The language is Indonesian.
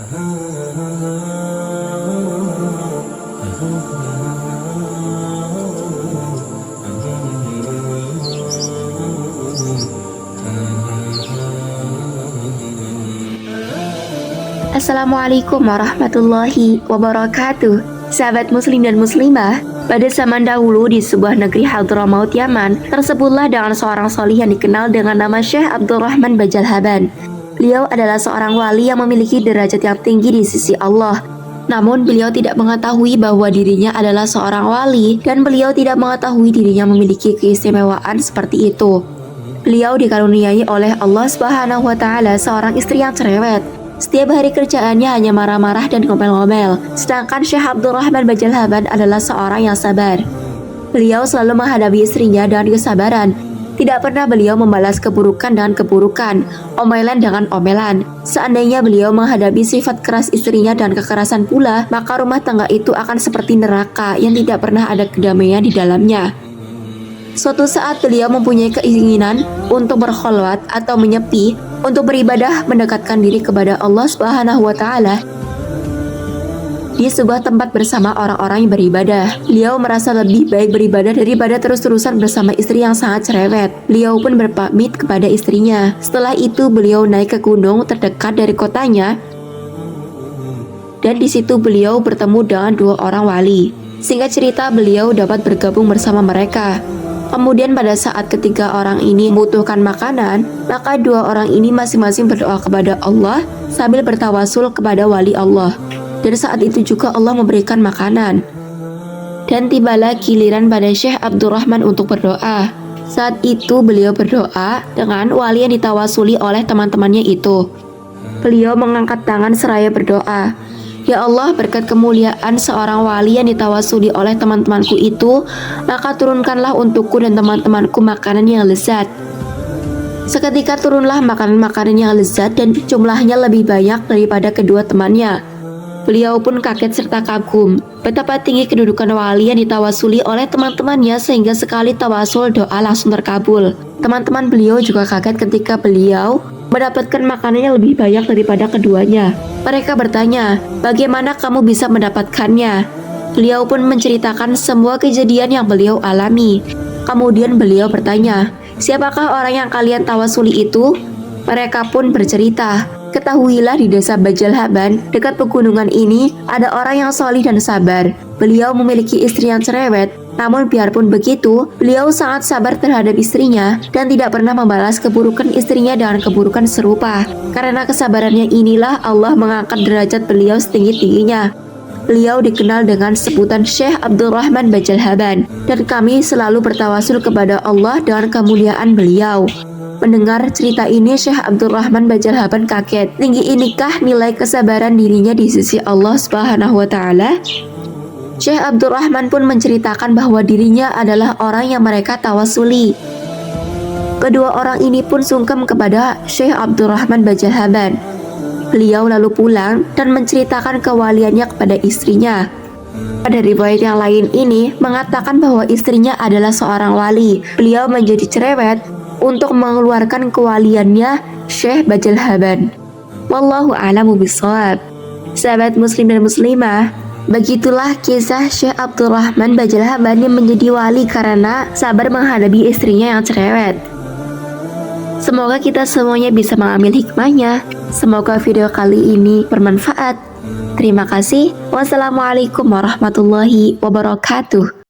Assalamualaikum warahmatullahi wabarakatuh. Sahabat muslim dan muslimah, pada zaman dahulu di sebuah negeri Hadramaut Yaman, tersebutlah dengan seorang solih yang dikenal dengan nama Syekh Abdurrahman Bajalhaban. Beliau adalah seorang wali yang memiliki derajat yang tinggi di sisi Allah. Namun beliau tidak mengetahui bahwa dirinya adalah seorang wali dan beliau tidak mengetahui dirinya memiliki keistimewaan seperti itu. Beliau dikaruniai oleh Allah Subhanahu wa taala seorang istri yang cerewet. Setiap hari kerjaannya hanya marah-marah dan ngomel-ngomel. Sedangkan Syekh Abdurrahman Bajalhaban adalah seorang yang sabar. Beliau selalu menghadapi istrinya dengan kesabaran. Tidak pernah beliau membalas keburukan dengan keburukan, omelan dengan omelan. Seandainya beliau menghadapi sifat keras istrinya dan kekerasan pula, maka rumah tangga itu akan seperti neraka yang tidak pernah ada kedamaian di dalamnya. Suatu saat beliau mempunyai keinginan untuk berkholwat atau menyepi, untuk beribadah mendekatkan diri kepada Allah Subhanahu wa taala di sebuah tempat bersama orang-orang yang beribadah. Beliau merasa lebih baik beribadah daripada terus-terusan bersama istri yang sangat cerewet. Beliau pun berpamit kepada istrinya. Setelah itu beliau naik ke gunung terdekat dari kotanya, dan di situ beliau bertemu dengan dua orang wali. Singkat cerita, beliau dapat bergabung bersama mereka. Kemudian pada saat ketiga orang ini membutuhkan makanan, maka dua orang ini masing-masing berdoa kepada Allah sambil bertawasul kepada wali Allah. Dan saat itu juga Allah memberikan makanan. Dan tibalah giliran pada Syekh Abdurrahman untuk berdoa. Saat itu beliau berdoa dengan wali yang ditawasuli oleh teman-temannya itu. Beliau mengangkat tangan seraya berdoa, "Ya Allah, berkat kemuliaan seorang wali yang ditawasuli oleh teman-temanku itu, maka turunkanlah untukku dan teman-temanku makanan yang lezat." Seketika turunlah makanan-makanan yang lezat dan jumlahnya lebih banyak daripada kedua temannya. Beliau pun kaget serta kagum betapa tinggi kedudukan wali yang ditawasuli oleh teman-temannya, sehingga sekali tawasul doa langsung terkabul. Teman-teman beliau juga kaget ketika beliau mendapatkan makanan yang lebih banyak daripada keduanya. Mereka bertanya, "Bagaimana kamu bisa mendapatkannya?" Beliau pun menceritakan semua kejadian yang beliau alami. Kemudian beliau bertanya, "Siapakah orang yang kalian tawasuli itu?" Mereka pun bercerita, "Ketahuilah di desa Bajalhaban, dekat pegunungan ini, ada orang yang solih dan sabar. Beliau memiliki istri yang cerewet, namun biarpun begitu, beliau sangat sabar terhadap istrinya dan tidak pernah membalas keburukan istrinya dengan keburukan serupa. Karena kesabarannya inilah Allah mengangkat derajat beliau setinggi-tingginya. Beliau dikenal dengan sebutan Syekh Abdurrahman Bajalhaban, dan kami selalu bertawasul kepada Allah dengan kemuliaan beliau." Mendengar cerita ini, Syekh Abdurrahman Bajalhaban kaget. Tinggi inikah nilai kesabaran dirinya di sisi Allah Subhanahu wa taala? Syekh Abdurrahman pun menceritakan bahwa dirinya adalah orang yang mereka tawasuli. Kedua orang ini pun sungkem kepada Syekh Abdurrahman Bajalhaban. Beliau lalu pulang dan menceritakan kewaliannya kepada istrinya. Pada riwayat yang lain ini mengatakan bahwa istrinya adalah seorang wali. Beliau menjadi cerewet untuk mengeluarkan kewaliannya Syekh Bajalhaban. Wallahu a'lamu bishawab. Sahabat muslim dan muslimah, begitulah kisah Syekh Abdurrahman Bajalhaban yang menjadi wali karena sabar menghadapi istrinya yang cerewet. Semoga kita semuanya bisa mengambil hikmahnya. Semoga video kali ini bermanfaat. Terima kasih. Wassalamualaikum warahmatullahi wabarakatuh.